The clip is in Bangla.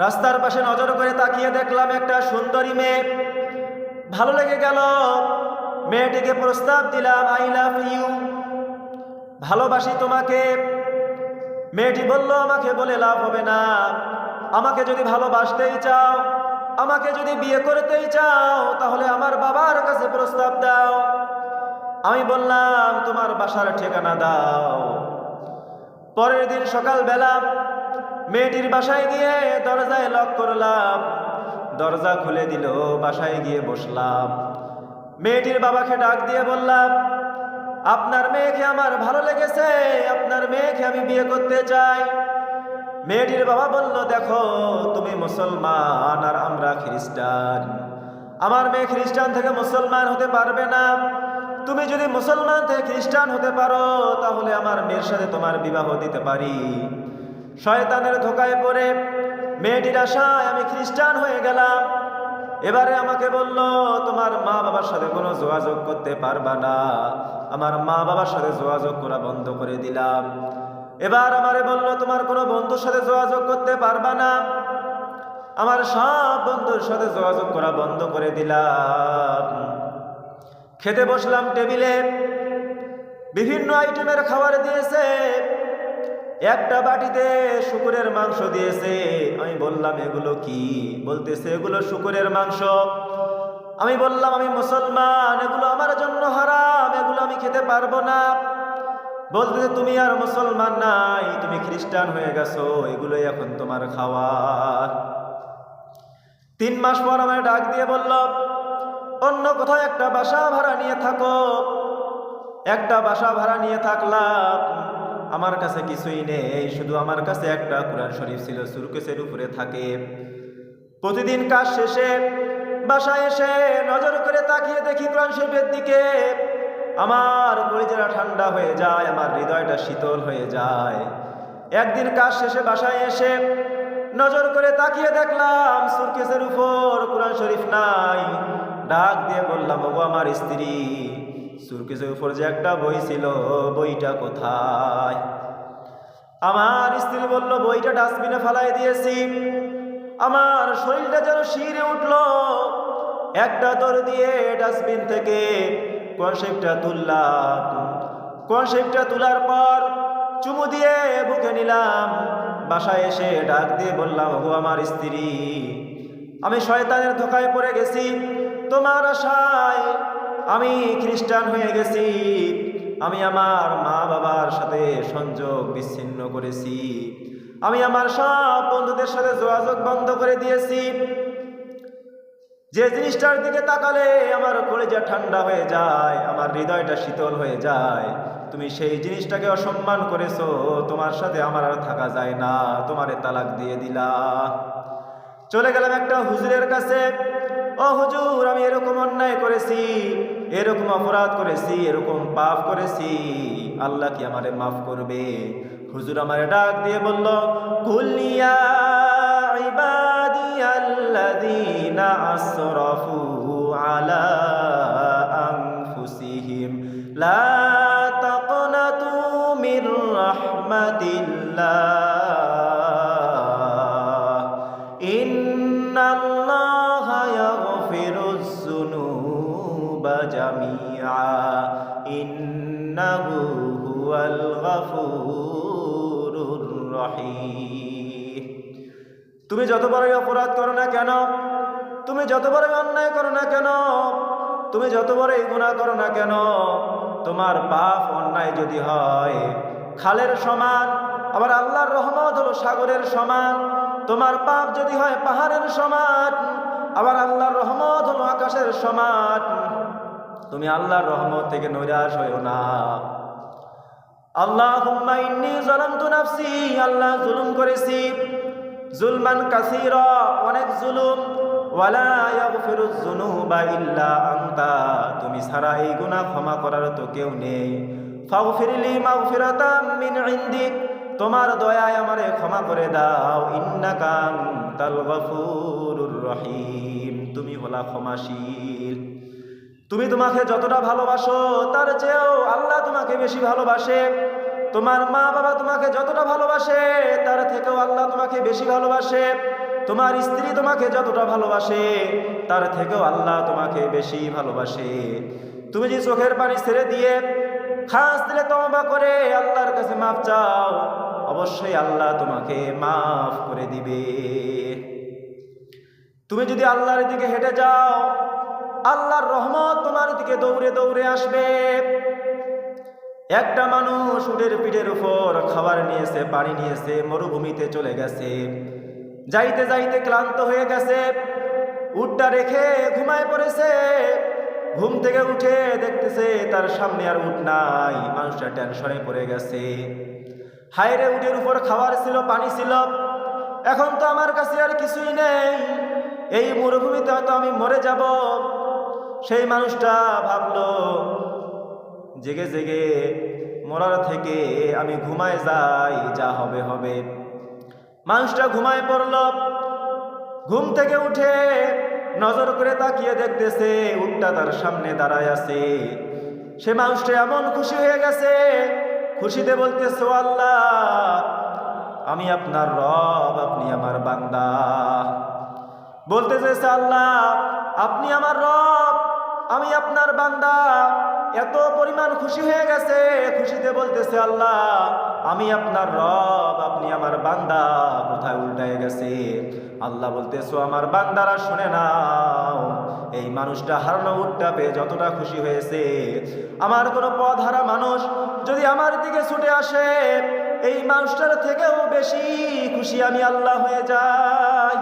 রাস্তার পাশে নজর করে তাকিয়ে দেখলাম একটা সুন্দরী মেয়ে, ভালো লেগে গেল। মেয়েটিকে প্রস্তাব দিলাম, আই লাভ ইউ, ভালোবাসি তোমাকে। মেয়েটি বলল, আমাকে বলে লাভ হবে না, আমাকে যদি ভালোবাসতেই চাও, আমাকে যদি বিয়ে করতেই চাও, তাহলে আমার বাবার কাছে প্রস্তাব দাও। আমি বললাম, তোমার বাসার ঠিকানা দাও। পরের দিন সকালবেলা মেয়েটির বাসায় গিয়ে দরজায় লক করলাম। দরজা খুলে দিল, বাসায় গিয়ে বসলাম। মেয়েটির বাবাকে ডাক দিয়ে বললাম, আপনার মেয়েকে আমার ভালো লেগেছে, আপনার মেয়েকে আমি বিয়ে করতে চাই। মেয়েটির বাবা বলল, দেখো তুমি মুসলমান আর আমরা খ্রিস্টান, আমার মেয়ে খ্রিস্টান থেকে মুসলমান হতে পারবে না। তুমি যদি মুসলমান থেকে খ্রিস্টান হতে পারো, তাহলে আমার মেয়ের সাথে তোমার বিবাহ দিতে পারি। শয়তানের ধোকায় পড়ে মেয়েটির আশায় আমি খ্রিস্টান হয়ে গেলাম। এবারে আমাকে বলল, তোমার মা বাবার সাথে কোনো যোগাযোগ করতে পারবা না। আমার মা বাবার সাথে যোগাযোগ করা বন্ধ করে দিলাম। এবার আমারে বলল, তোমার কোনো বন্ধুর সাথে যোগাযোগ করতে পারবা না। আমার সব বন্ধুর সাথে যোগাযোগ করা বন্ধ করে দিলাম। খেতে বসলাম, টেবিলে বিভিন্ন আইটেমের খাবার দিয়েছে। একটা বাটিতে শুকরের মাংস দিয়েছে। আমি বললাম, এগুলো কি? বলতেছে, এগুলো শুকরের মাংস। আমি বললাম, আমি মুসলমান, এগুলো আমার জন্য হারাম, এগুলো আমি খেতে পারবো না। বলতেছে, তুমি আর মুসলমান নাই, তুমি খ্রিস্টান হয়ে গেছো, এগুলোই এখন তোমার খাওয়ার। 3 মাস পর আমার ডাক দিয়ে বলল, অন্য কোথাও একটা বাসা ভাড়া নিয়ে থাকো। একটা বাসা ভাড়া নিয়ে থাকলাম। আমার কাছে কিছুই নেই, শুধু আমার কাছে একটা কোরআন শরীফ ছিল, সুরকেসের উপরে থাকে। প্রতিদিন কাজ শেষে বাসায় এসে নজর করে তাকিয়ে দেখি কোরআন শরীফের দিকে। আমার কলিজাটা ঠান্ডা হয়ে যায়, আমার হৃদয়টা শীতল হয়ে যায়। একদিন কাজ শেষে বাসায় এসে নজর করে তাকিয়ে দেখলাম সুরকেসের উপর কোরআন শরীফ নাই। ডাক দিয়ে বললাম, ওগো আমার স্ত্রী, সুরকেসের উপর যে একটা বই ছিল, বইটা কোথায়? আমার স্ত্রী বলল, বইটা ডাস্টবিনে ফেলাই দিয়েছি। আমার শরীরটা যেন শিরে উঠল। একটা দৌড় দিয়ে ডাস্টবিন থেকে কোরআন শরীফটা তুললাম। কোরআন শরীফটা তোলার পর চুমু দিয়ে বুকে নিলাম। বাসায় এসে ডাক দিয়ে বললাম, ওগো আমার স্ত্রী, আমি শয়তানের ধোকায় পড়ে গেছি, তোমার আশায় আমি খ্রিস্টান হয়ে গেছি। আমি আমার মা বাবার সাথে সংযোগ বিচ্ছিন্ন করেছি। আমি আমার সব বন্ধুদের সাথে যোগাযোগ বন্ধ করে দিয়েছি। যে জিনিসটার দিকে তাকালে আমার কলিজা ঠান্ডা হয়ে যায়, আমার হৃদয়টা শীতল হয়ে যায়, তুমি সেই জিনিসটাকে অসম্মান করেছো। তোমার সাথে আমার আর থাকা যায় না, তোমারে তালাক দিয়ে দিলা। চলে গেলাম একটা হুজুরের কাছে। ও হুজুর, আমি এরকম অন্যায় করেছি, এরকম অপরাধ করেছি, এরকম পাপ করেছি, আল্লাহ কি আমারে মাফ করবে? হুজুর আমারে ডাক দিয়ে বলল, কুলিয়া ইবাদিয়াল্লাযীনা আসরাফু আলা আনফুসিহিম লা তাকনাতু মির রাহমাতিল্লাহ ইন্নাল্লাহা ইয়াগফিরুয যুনুবা জামিআ ইন্নাহু হুয়াল গফুরুর রহিম। তুমি যত বড়ই অপরাধ করো না কেন, তুমি যত বড়ই অন্যায় করো না কেন, তুমি যত বড়ই গুনাহ করো না কেন, তোমার পাপ অন্যায় যদি হয় খালের সমান, আবার আল্লাহর রহমত হলো সাগরের সমান। তোমার পাপ যদি হয় পাহাড়ের সমান, আবার আল্লাহর রহমত হলো আকাশের সমান। তুমি আল্লাহর রহমত থেকে নৈরাশ হইও না। আল্লাহুম্মা ইন্নী যালামতু নাফসি, আল্লাহ জুলুম করেছি, জুলমান কাসীরা, অনেক জুলুম। ওয়ালা ইয়াগফিরুয যুনুবা ইল্লা আনতা, তুমি ছাড়া এই গুনাহ ক্ষমা করার তো কেউ নেই। ফাগফিরলি মাগফিরাতাম মিন ইনদিক, তোমার দয়ায় আমারে ক্ষমা করে দাও। ইন্নাকা আনতাল গফুরুর রহিম, তুমি হলা ক্ষমাশীল। তুমি তোমাকে যতটা ভালোবাসো তার চেয়েও আল্লাহ তোমাকে বেশি ভালোবাসে। তোমার মা বাবা তোমাকে যতটা ভালোবাসে তার থেকেও আল্লাহ তোমাকে বেশি ভালোবাসে। তোমার স্ত্রী তোমাকে যতটা ভালোবাসে তার থেকেও আল্লাহ তোমাকে বেশি ভালোবাসে। তুমি যে চোখের পানি ছেড়ে দিয়ে খাস দিলে তওবা করে আল্লাহর কাছে মাফ চাও, অবশ্যই আল্লাহ তোমাকে মাফ করে দিবে। তুমি যদি আল্লাহর দিকে হেঁটে যাও, আল্লাহর রহমত তোমার দিকে দৌড়ে দৌড়ে আসবে। একটা মানুষ উটের পিঠের উপর খাবার নিয়েছে, পানি নিয়েছে, মরুভূমিতে চলে গেছে। যাইতে যাইতে ক্লান্ত হয়ে গেছে, উটটা রেখে ঘুমায় পড়েছে। ঘুম থেকে উঠে দেখতেছে তার সামনে আর উট নাই। মানুষটা টেনশনে পড়ে গেছে। হায়রে, উটের উপর খাবার ছিল, পানি ছিল, এখন তো আমার কাছে আর কিছুই নেই, এই মরুভূমিতে হয়তো আমি মরে যাব। সেই মানুষটা ভাবলো, জেগে জেগে মরার থেকে আমি ঘুমায় যাই, যা হবে হবে। মানুষটা ঘুমায় পড়ল। ঘুম থেকে উঠে নজর করে তাকিয়ে দেখতেছে উটটা তার সামনে দাঁড়ায় আছে। সে মানুষটা এমন খুশি হয়ে গেছে, খুশিতে বলতেছে, ও আল্লাহ, আমি আপনার রব, আপনি আমার বান্দা। বলতে চেয়েছে, আল্লাহ আপনি আমার রব, আমি আপনার বান্দা। এত পরিমাণ খুশি হয়ে গেছে, খুশিতে বলতেছে, আল্লাহ আমি আপনার রব, আপনি আমার বান্দা। কোথায় উল্টায় গেছে। আল্লাহ বলতেছো, আমার বান্দারা শুনে নাও, এই মানুষটা হারানো উটটা পেয়ে যতটা খুশি হয়েছে, আমার কোনো পথহারা মানুষ যদি আমার দিকে ছুটে আসে, এই মানুষটার থেকেও বেশি খুশি আমি আল্লাহ হয়ে যাই।